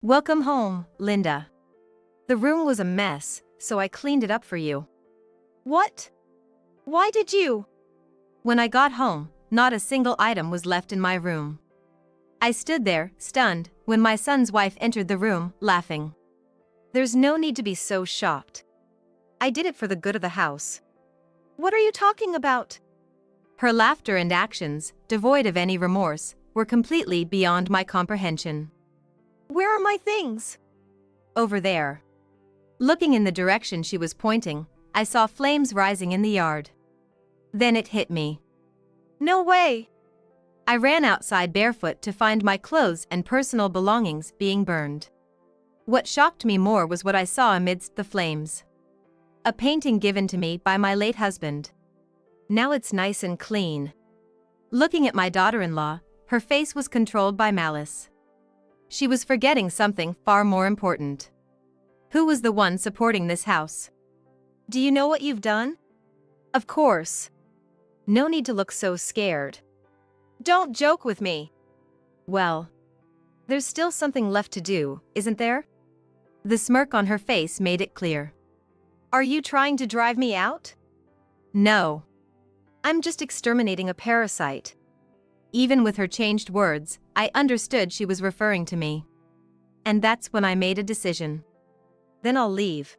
Welcome home, Linda. The room was a mess, so I cleaned it up for you. What? Why did you? When I got home, not a single item was left in my room. I stood there, stunned, when my son's wife entered the room, laughing. There's no need to be so shocked. I did it for the good of the house. What are you talking about? Her laughter and actions, devoid of any remorse, were completely beyond my comprehension. Where are my things? Over there. Looking in the direction she was pointing, I saw flames rising in the yard. Then it hit me. No way! I ran outside barefoot to find my clothes and personal belongings being burned. What shocked me more was what I saw amidst the flames. A painting given to me by my late husband. Now it's nice and clean. Looking at my daughter-in-law, her face was controlled by malice. She was forgetting something far more important. Who was the one supporting this house? Do you know what you've done? Of course. No need to look so scared. Don't joke with me. Well, there's still something left to do, isn't there? The smirk on her face made it clear. Are you trying to drive me out? No. I'm just exterminating a parasite. Even with her changed words, I understood she was referring to me. And that's when I made a decision. Then I'll leave.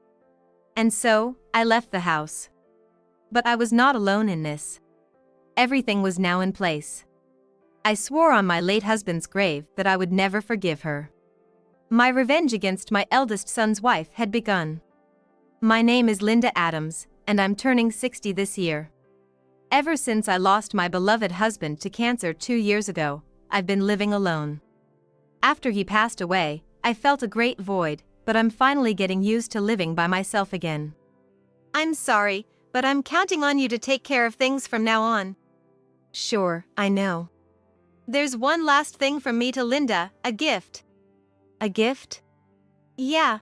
And so, I left the house. But I was not alone in this. Everything was now in place. I swore on my late husband's grave that I would never forgive her. My revenge against my eldest son's wife had begun. My name is Linda Adams, and I'm turning 60 this year. Ever since I lost my beloved husband to cancer 2 years ago, I've been living alone. After he passed away, I felt a great void, but I'm finally getting used to living by myself again. I'm sorry, but I'm counting on you to take care of things from now on. Sure, I know. There's one last thing from me to Linda, a gift. A gift? Yeah.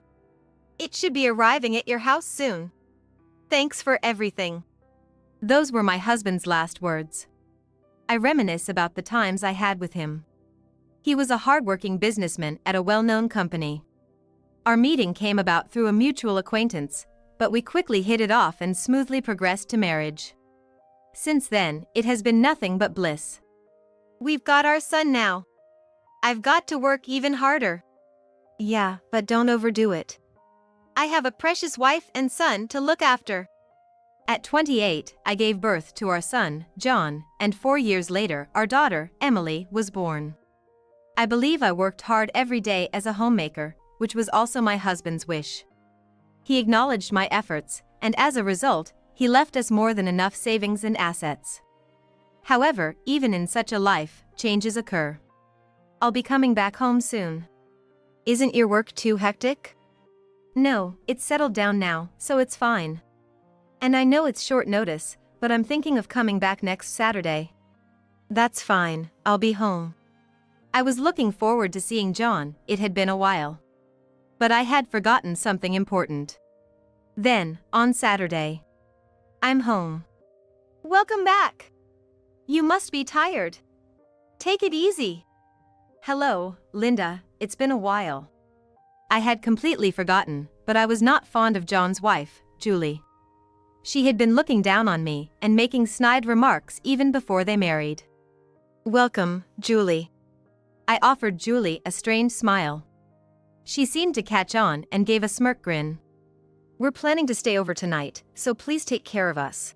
It should be arriving at your house soon. Thanks for everything. Those were my husband's last words. I reminisce about the times I had with him. He was a hardworking businessman at a well-known company. Our meeting came about through a mutual acquaintance, but we quickly hit it off and smoothly progressed to marriage. Since then, it has been nothing but bliss. We've got our son now. I've got to work even harder. Yeah, but don't overdo it. I have a precious wife and son to look after. At 28, I gave birth to our son, John, and 4 years later, our daughter, Emily, was born. I believe I worked hard every day as a homemaker, which was also my husband's wish. He acknowledged my efforts, and as a result, he left us more than enough savings and assets. However, even in such a life, changes occur. I'll be coming back home soon. Isn't your work too hectic? No, it's settled down now, so it's fine. And I know it's short notice, but I'm thinking of coming back next Saturday. That's fine, I'll be home. I was looking forward to seeing John, it had been a while. But I had forgotten something important. Then, on Saturday, I'm home. Welcome back. You must be tired. Take it easy. Hello, Linda, it's been a while. I had completely forgotten, but I was not fond of John's wife, Julie. She had been looking down on me and making snide remarks even before they married. Welcome, Julie. I offered Julie a strange smile. She seemed to catch on and gave a smirk grin. We're planning to stay over tonight, so please take care of us.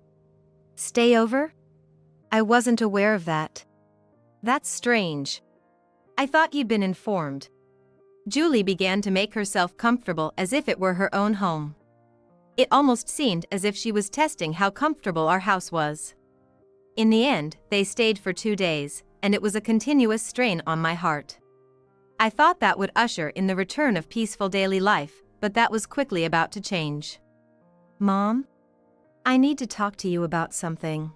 Stay over? I wasn't aware of that. That's strange. I thought you'd been informed. Julie began to make herself comfortable as if it were her own home. It almost seemed as if she was testing how comfortable our house was. In the end, they stayed for 2 days, and it was a continuous strain on my heart. I thought that would usher in the return of peaceful daily life, but that was quickly about to change. Mom? I need to talk to you about something.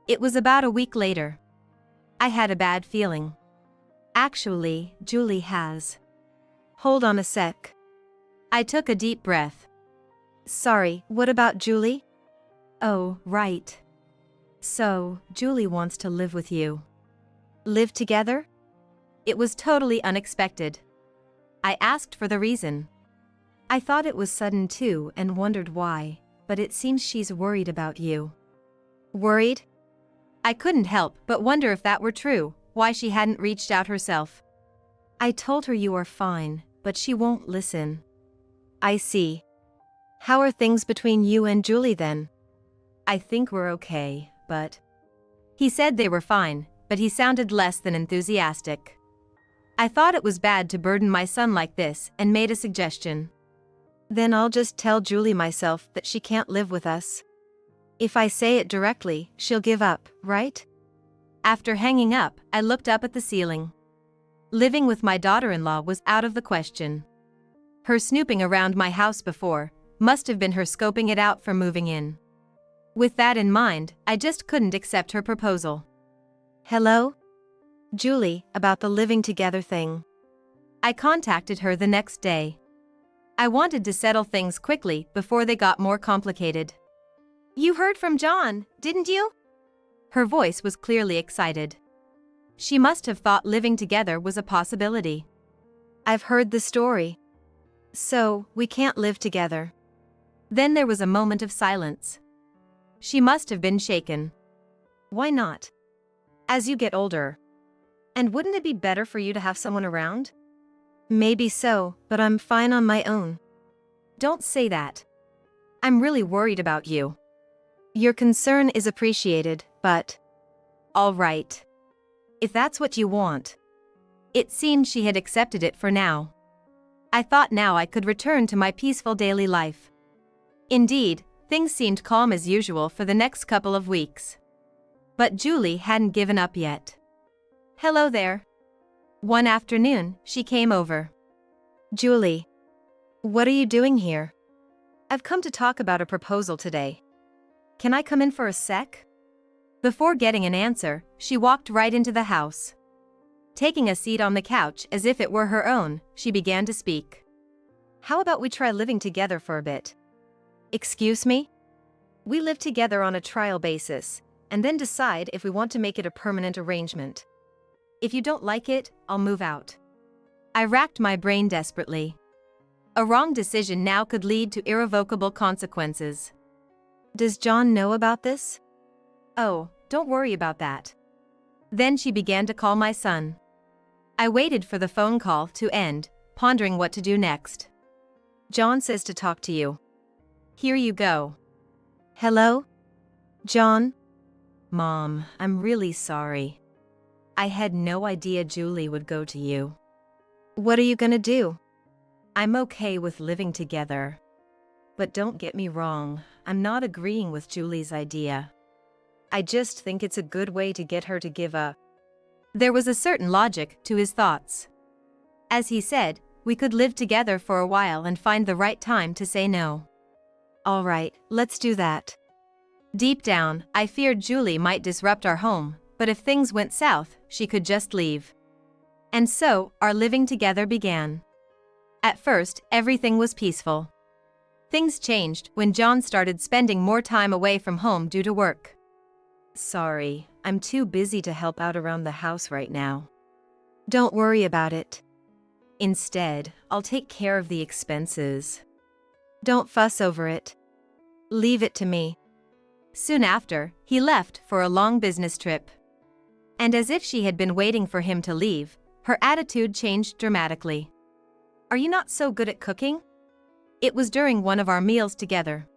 It was about a week later. I had a bad feeling. Actually, Julie has. Hold on a sec. I took a deep breath. Sorry, what about Julie? Oh, right. So, Julie wants to live with you. Live together? It was totally unexpected. I asked for the reason. I thought it was sudden too and wondered why, but it seems she's worried about you. Worried? I couldn't help but wonder if that were true, why she hadn't reached out herself. I told her you are fine, but she won't listen. I see. How are things between you and Julie then? I think we're okay, but... He said they were fine, but he sounded less than enthusiastic. I thought it was bad to burden my son like this and made a suggestion. Then I'll just tell Julie myself that she can't live with us. If I say it directly, she'll give up, right? After hanging up, I looked up at the ceiling. Living with my daughter-in-law was out of the question. Her snooping around my house before must have been her scoping it out for moving in. With that in mind, I just couldn't accept her proposal. Hello? Julie, about the living together thing. I contacted her the next day. I wanted to settle things quickly before they got more complicated. You heard from John, didn't you? Her voice was clearly excited. She must have thought living together was a possibility. I've heard the story. So, we can't live together. Then there was a moment of silence. She must have been shaken. Why not? As you get older. And wouldn't it be better for you to have someone around? Maybe so, but I'm fine on my own. Don't say that. I'm really worried about you. Your concern is appreciated, but... All right. If that's what you want. It seemed she had accepted it for now. I thought now I could return to my peaceful daily life. Indeed, things seemed calm as usual for the next couple of weeks. But Julie hadn't given up yet. Hello there. One afternoon, she came over. Julie. What are you doing here? I've come to talk about a proposal today. Can I come in for a sec? Before getting an answer, she walked right into the house. Taking a seat on the couch as if it were her own, she began to speak. How about we try living together for a bit? Excuse me? We live together on a trial basis, and then decide if we want to make it a permanent arrangement. If you don't like it, I'll move out. I racked my brain desperately. A wrong decision now could lead to irrevocable consequences. Does John know about this? Oh, don't worry about that. Then she began to call my son. I waited for the phone call to end, pondering what to do next. John says to talk to you. Here you go. Hello? John? Mom, I'm really sorry. I had no idea Julie would go to you. What are you gonna do? I'm okay with living together. But don't get me wrong, I'm not agreeing with Julie's idea. I just think it's a good way to get her to give up. There was a certain logic to his thoughts. As he said, we could live together for a while and find the right time to say no. All right, let's do that. Deep down, I feared Julie might disrupt our home, but if things went south, she could just leave. And so, our living together began. At first, everything was peaceful. Things changed when John started spending more time away from home due to work. Sorry, I'm too busy to help out around the house right now. Don't worry about it. Instead, I'll take care of the expenses. Don't fuss over it. Leave it to me. Soon after, he left for a long business trip. And as if she had been waiting for him to leave, her attitude changed dramatically. Are you not so good at cooking? It was during one of our meals together.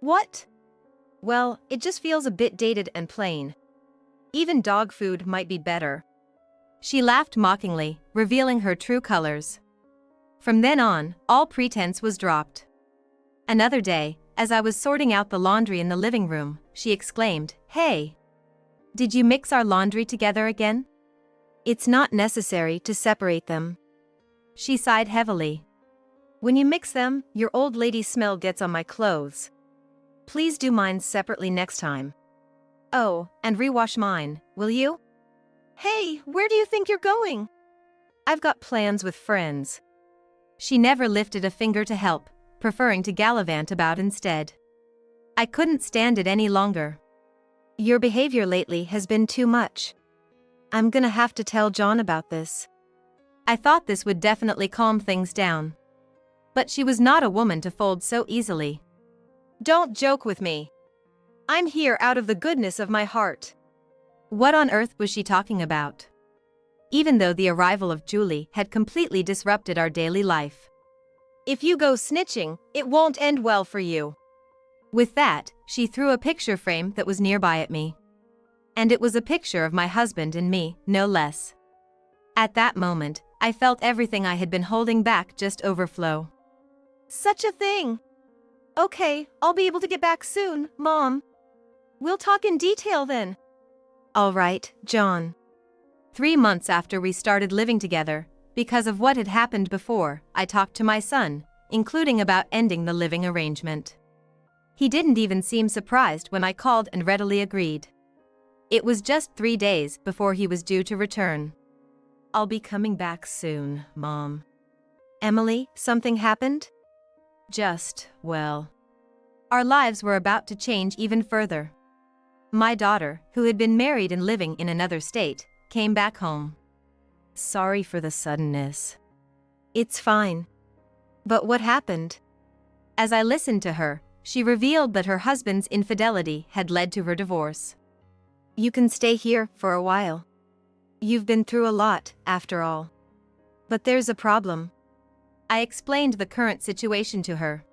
What? Well, it just feels a bit dated and plain. Even dog food might be better. She laughed mockingly, revealing her true colors. From then on, all pretense was dropped. Another day, as I was sorting out the laundry in the living room, she exclaimed, "Hey! Did you mix our laundry together again?" It's not necessary to separate them. She sighed heavily. When you mix them, your old lady smell gets on my clothes. Please do mine separately next time. Oh, and rewash mine, will you? Hey, where do you think you're going? I've got plans with friends. She never lifted a finger to help, preferring to gallivant about instead. I couldn't stand it any longer. Your behavior lately has been too much. I'm gonna have to tell John about this. I thought this would definitely calm things down. But she was not a woman to fold so easily. Don't joke with me. I'm here out of the goodness of my heart. What on earth was she talking about? Even though the arrival of Julie had completely disrupted our daily life. If you go snitching, it won't end well for you. With that, she threw a picture frame that was nearby at me. And it was a picture of my husband and me, no less. At that moment, I felt everything I had been holding back just overflow. Such a thing. Okay, I'll be able to get back soon, Mom. We'll talk in detail then. All right, John. 3 months after we started living together, because of what had happened before, I talked to my son, including about ending the living arrangement. He didn't even seem surprised when I called and readily agreed. It was just 3 days before he was due to return. I'll be coming back soon, Mom. Emily, something happened? Well, our lives were about to change even further. My daughter, who had been married and living in another state, came back home. Sorry for the suddenness. It's fine. But what happened? As I listened to her, she revealed that her husband's infidelity had led to her divorce. You can stay here for a while. You've been through a lot, after all. But there's a problem. I explained the current situation to her.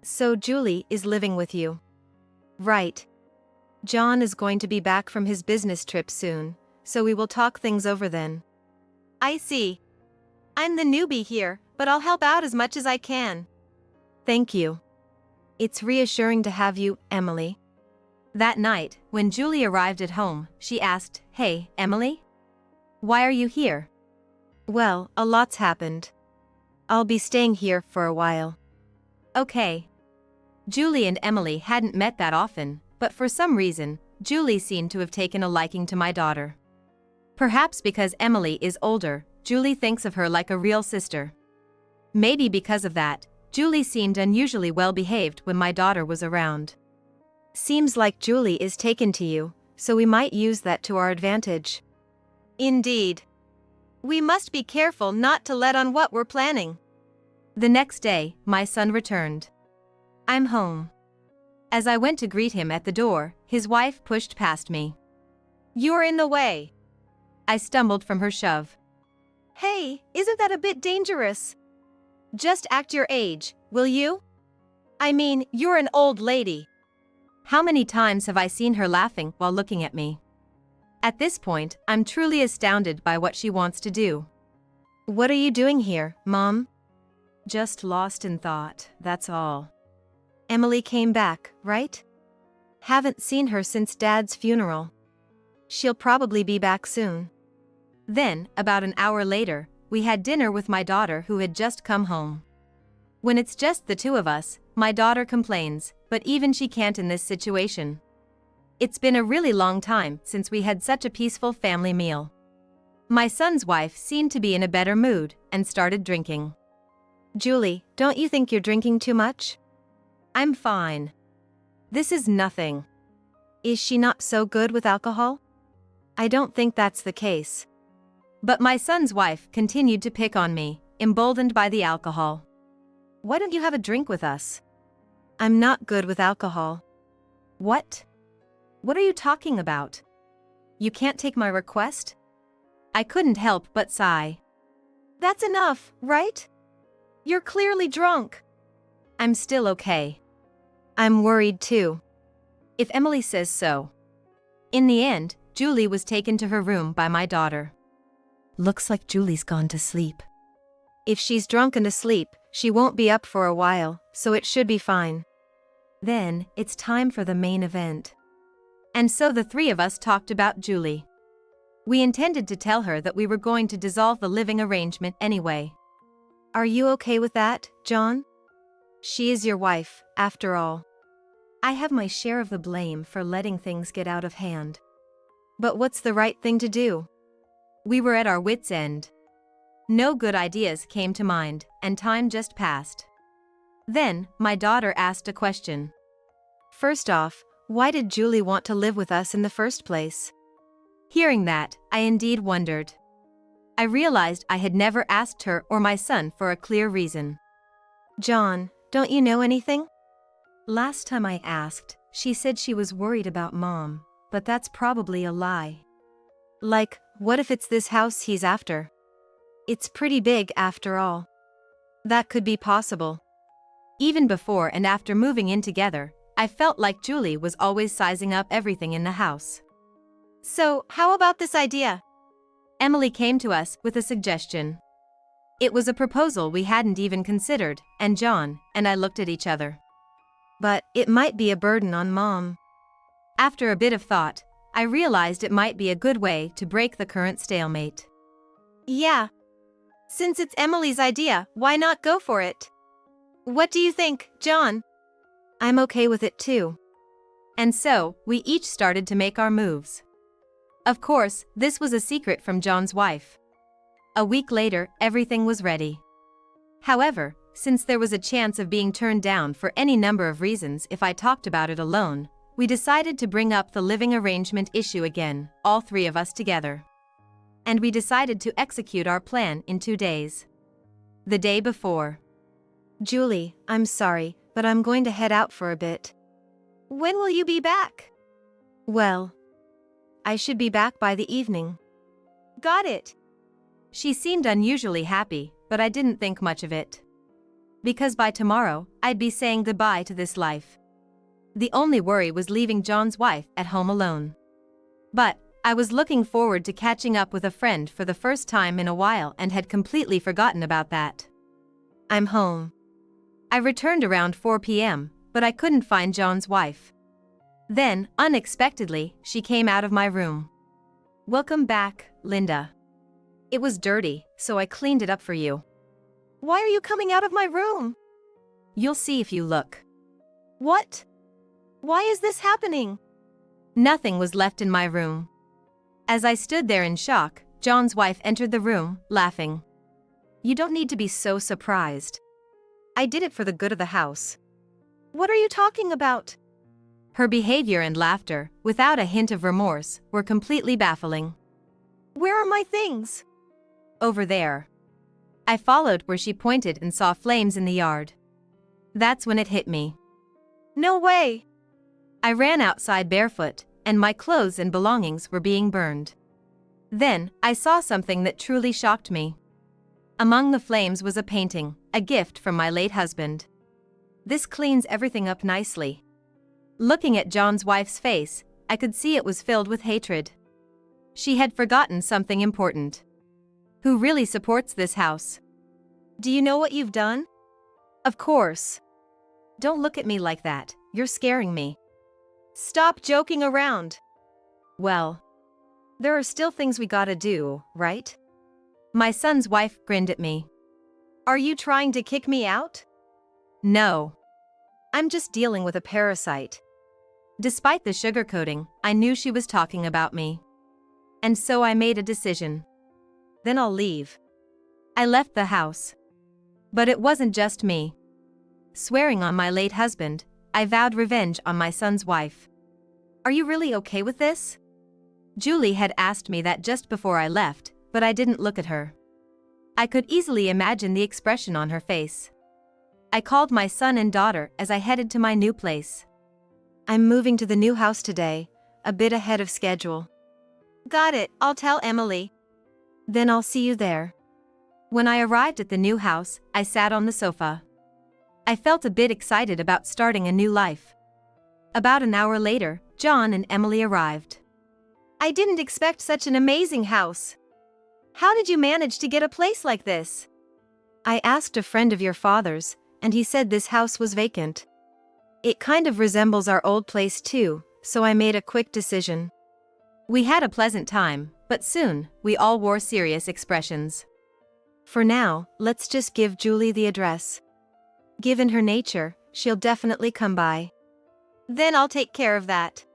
So Julie is living with you. Right. John is going to be back from his business trip soon, so we will talk things over then. I see. I'm the newbie here, but I'll help out as much as I can. Thank you. It's reassuring to have you, Emily. That night, when Julie arrived at home, she asked, "Hey, Emily? Why are you here?" Well, a lot's happened. I'll be staying here for a while. Okay. Julie and Emily hadn't met that often, but for some reason, Julie seemed to have taken a liking to my daughter. Perhaps because Emily is older, Julie thinks of her like a real sister. Maybe because of that, Julie seemed unusually well behaved when my daughter was around. Seems like Julie is taken to you, so we might use that to our advantage. Indeed. We must be careful not to let on what we're planning. The next day, my son returned. I'm home. As I went to greet him at the door, his wife pushed past me. You're in the way. I stumbled from her shove. Hey, isn't that a bit dangerous? Just act your age, will you? I mean, you're an old lady. How many times have I seen her laughing while looking at me? At this point, I'm truly astounded by what she wants to do. What are you doing here, Mom? Just lost in thought, that's all. Emily came back, right? Haven't seen her since Dad's funeral. She'll probably be back soon. Then, about an hour later, we had dinner with my daughter who had just come home. When it's just the two of us, my daughter complains, but even she can't in this situation. It's been a really long time since we had such a peaceful family meal. My son's wife seemed to be in a better mood and started drinking. Julie, don't you think you're drinking too much? I'm fine. This is nothing. Is she not so good with alcohol? I don't think that's the case. But my son's wife continued to pick on me, emboldened by the alcohol. Why don't you have a drink with us? I'm not good with alcohol. What? What are you talking about? You can't take my request? I couldn't help but sigh. That's enough, right? You're clearly drunk. I'm still okay. I'm worried too. If Emily says so. In the end, Julie was taken to her room by my daughter. Looks like Julie's gone to sleep. If she's drunk and asleep, she won't be up for a while, so it should be fine. Then, it's time for the main event. And so the three of us talked about Julie. We intended to tell her that we were going to dissolve the living arrangement anyway. Are you okay with that, John? She is your wife, after all. I have my share of the blame for letting things get out of hand. But what's the right thing to do? We were at our wits' end. No good ideas came to mind, and time just passed. Then, my daughter asked a question. First off, why did Julie want to live with us in the first place? Hearing that, I indeed wondered. I realized I had never asked her or my son for a clear reason. John, don't you know anything? Last time I asked, she said she was worried about Mom, but that's probably a lie. Like, what if it's this house he's after? It's pretty big after all. That could be possible. Even before and after moving in together, I felt like Julie was always sizing up everything in the house. So, how about this idea? Emily came to us with a suggestion. It was a proposal we hadn't even considered, and John and I looked at each other. But it might be a burden on Mom. After a bit of thought, I realized it might be a good way to break the current stalemate. Yeah. Since it's Emily's idea, why not go for it? What do you think, John? I'm okay with it too. And so, we each started to make our moves. Of course, this was a secret from John's wife. A week later, everything was ready. However, since there was a chance of being turned down for any number of reasons if I talked about it alone, we decided to bring up the living arrangement issue again, all three of us together. And we decided to execute our plan in 2 days. The day before. Julie, I'm sorry, but I'm going to head out for a bit. When will you be back? Well, I should be back by the evening. Got it. She seemed unusually happy, but I didn't think much of it. Because by tomorrow, I'd be saying goodbye to this life. The only worry was leaving John's wife at home alone. But I was looking forward to catching up with a friend for the first time in a while and had completely forgotten about that. I'm home. I returned around 4 p.m., but I couldn't find John's wife. Then, unexpectedly, she came out of my room. "Welcome back, Linda. It was dirty, so I cleaned it up for you." Why are you coming out of my room? "You'll see if you look." What? Why is this happening? Nothing was left in my room. As I stood there in shock, John's wife entered the room, laughing. "You don't need to be so surprised. I did it for the good of the house." What are you talking about? Her behavior and laughter, without a hint of remorse, were completely baffling. Where are my things? "Over there." I followed where she pointed and saw flames in the yard. That's when it hit me. No way. I ran outside barefoot, and my clothes and belongings were being burned. Then, I saw something that truly shocked me. Among the flames was a painting, a gift from my late husband. This cleans everything up nicely. Looking at John's wife's face, I could see it was filled with hatred. She had forgotten something important. Who really supports this house? Do you know what you've done? Of course. Don't look at me like that, you're scaring me. Stop joking around. Well, there are still things we gotta do, right? My son's wife grinned at me. Are you trying to kick me out? No. I'm just dealing with a parasite. Despite the sugarcoating, I knew she was talking about me. And so I made a decision. Then I'll leave. I left the house. But it wasn't just me. Swearing on my late husband, I vowed revenge on my son's wife. Are you really okay with this? Julie had asked me that just before I left, but I didn't look at her. I could easily imagine the expression on her face. I called my son and daughter as I headed to my new place. I'm moving to the new house today, a bit ahead of schedule. Got it, I'll tell Emily. Then I'll see you there. When I arrived at the new house, I sat on the sofa. I felt a bit excited about starting a new life. About an hour later, John and Emily arrived. I didn't expect such an amazing house. How did you manage to get a place like this? I asked a friend of your father's, and he said this house was vacant. It kind of resembles our old place too, so I made a quick decision. We had a pleasant time, but soon, we all wore serious expressions. For now, let's just give Julie the address. Given her nature, she'll definitely come by. Then I'll take care of that.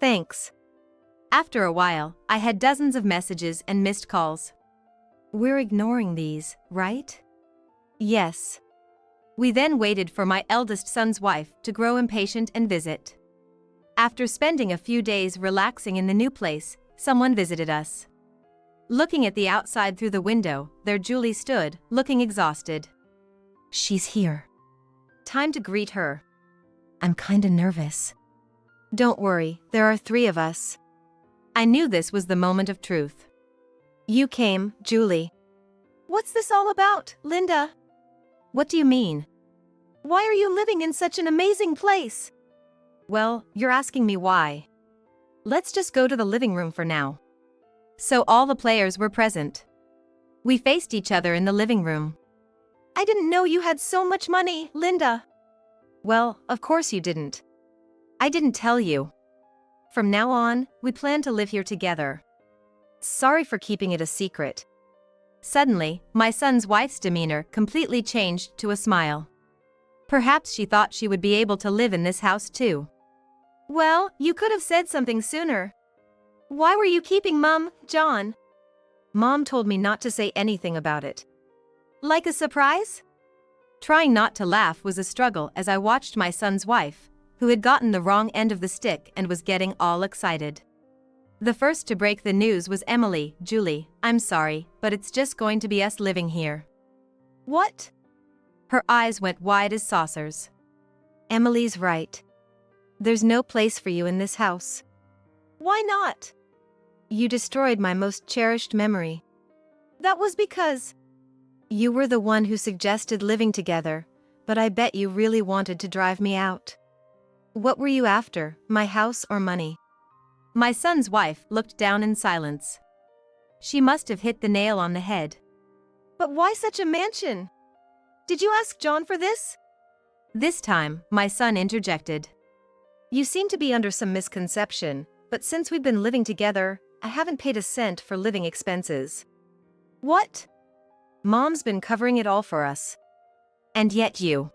Thanks. After a while, I had dozens of messages and missed calls. We're ignoring these, right? Yes. We then waited for my eldest son's wife to grow impatient and visit. After spending a few days relaxing in the new place, someone visited us. Looking at the outside through the window, there Julie stood, looking exhausted. She's here. Time to greet her. I'm kinda nervous. Don't worry, there are 3 of us. I knew this was the moment of truth. You came, Julie. What's this all about, Linda? What do you mean? Why are you living in such an amazing place? Well, you're asking me why. Let's just go to the living room for now. So all the players were present. We faced each other in the living room. I didn't know you had so much money, Linda. Well, of course you didn't. I didn't tell you. From now on, we plan to live here together. Sorry for keeping it a secret. Suddenly, my son's wife's demeanor completely changed to a smile. Perhaps she thought she would be able to live in this house too. Well, you could have said something sooner. Why were you keeping Mom, John? Mom told me not to say anything about it. Like a surprise? Trying not to laugh was a struggle as I watched my son's wife, who had gotten the wrong end of the stick and was getting all excited. The first to break the news was Emily. Julie, I'm sorry, but it's just going to be us living here. What? Her eyes went wide as saucers. Emily's right. There's no place for you in this house. Why not? You destroyed my most cherished memory. That was because you were the one who suggested living together, but I bet you really wanted to drive me out. What were you after, my house or money? My son's wife looked down in silence. She must have hit the nail on the head. But why such a mansion? Did you ask John for this? This time, my son interjected. You seem to be under some misconception, but since we've been living together, I haven't paid a cent for living expenses. What? Mom's been covering it all for us. And yet you.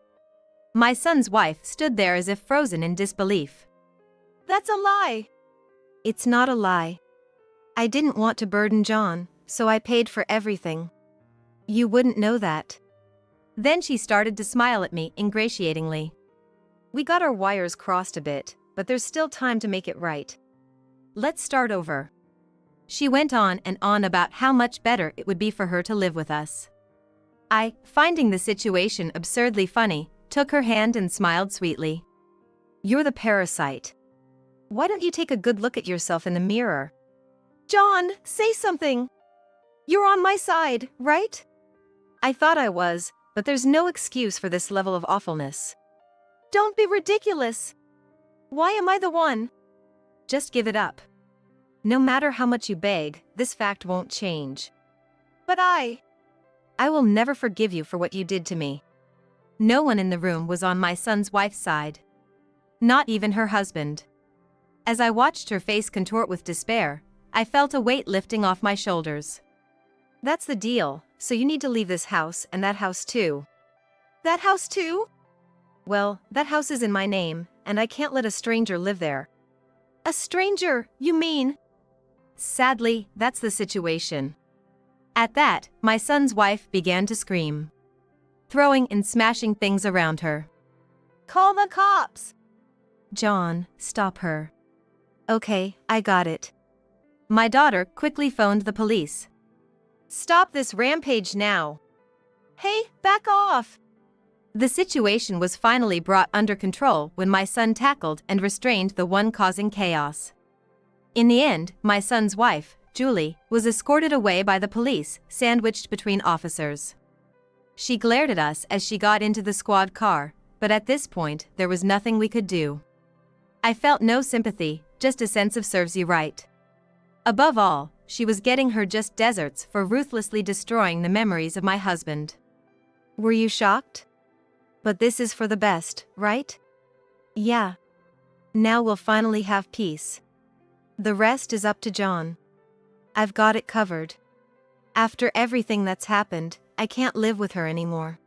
My son's wife stood there as if frozen in disbelief. That's a lie. It's not a lie. I didn't want to burden John, so I paid for everything. You wouldn't know that. Then she started to smile at me ingratiatingly. We got our wires crossed a bit, but there's still time to make it right. Let's start over. She went on and on about how much better it would be for her to live with us. I, finding the situation absurdly funny, took her hand and smiled sweetly. You're the parasite. Why don't you take a good look at yourself in the mirror? John, say something. You're on my side, right? I thought I was, but there's no excuse for this level of awfulness. Don't be ridiculous. Why am I the one? Just give it up. No matter how much you beg, this fact won't change. But I will never forgive you for what you did to me. No one in the room was on my son's wife's side. Not even her husband. As I watched her face contort with despair, I felt a weight lifting off my shoulders. That's the deal, so you need to leave this house and that house too. That house too? Well, that house is in my name, and I can't let a stranger live there. A stranger, you mean? Sadly, that's the situation. At that, my son's wife began to scream, throwing and smashing things around her. Call the cops! John, stop her. Okay, I got it. My daughter quickly phoned the police. Stop this rampage now. Hey, back off! The situation was finally brought under control when my son tackled and restrained the one causing chaos. In the end, my son's wife, Julie, was escorted away by the police, sandwiched between officers. She glared at us as she got into the squad car, but at this point, there was nothing we could do. I felt no sympathy, just a sense of serves you right. Above all, she was getting her just desserts for ruthlessly destroying the memories of my husband. Were you shocked? But this is for the best, right? Yeah. Now we'll finally have peace. The rest is up to John. I've got it covered. After everything that's happened, I can't live with her anymore.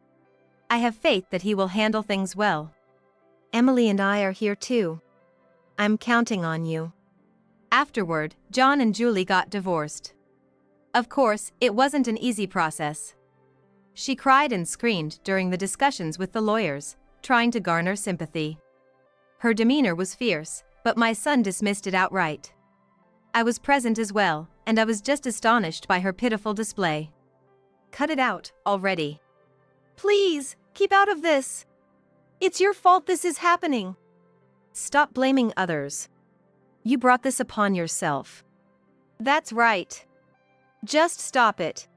I have faith that he will handle things well. Emily and I are here too. I'm counting on you. Afterward, John and Julie got divorced. Of course, it wasn't an easy process. She cried and screamed during the discussions with the lawyers, trying to garner sympathy. Her demeanor was fierce, but my son dismissed it outright. I was present as well, and I was just astonished by her pitiful display. Cut it out, already. Please, keep out of this. It's your fault this is happening. Stop blaming others. You brought this upon yourself. That's right. Just stop it.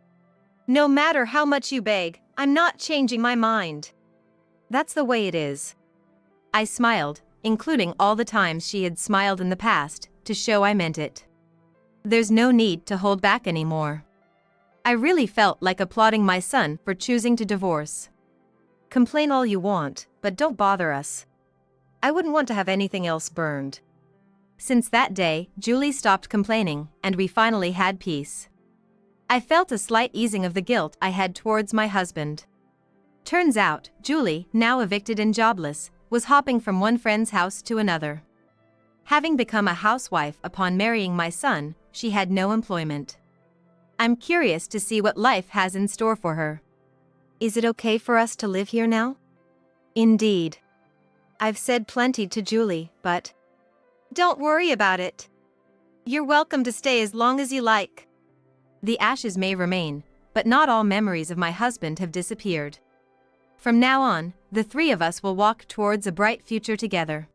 No matter how much you beg, I'm not changing my mind. That's the way it is. I smiled, including all the times she had smiled in the past, to show I meant it. There's no need to hold back anymore. I really felt like applauding my son for choosing to divorce. Complain all you want, but don't bother us. I wouldn't want to have anything else burned. Since that day, Julie stopped complaining, and we finally had peace. I felt a slight easing of the guilt I had towards my husband. Turns out, Julie, now evicted and jobless, was hopping from one friend's house to another. Having become a housewife upon marrying my son, she had no employment. I'm curious to see what life has in store for her. Is it okay for us to live here now? Indeed. I've said plenty to Julie, but don't worry about it. You're welcome to stay as long as you like. The ashes may remain, but not all memories of my husband have disappeared. From now on, the three of us will walk towards a bright future together.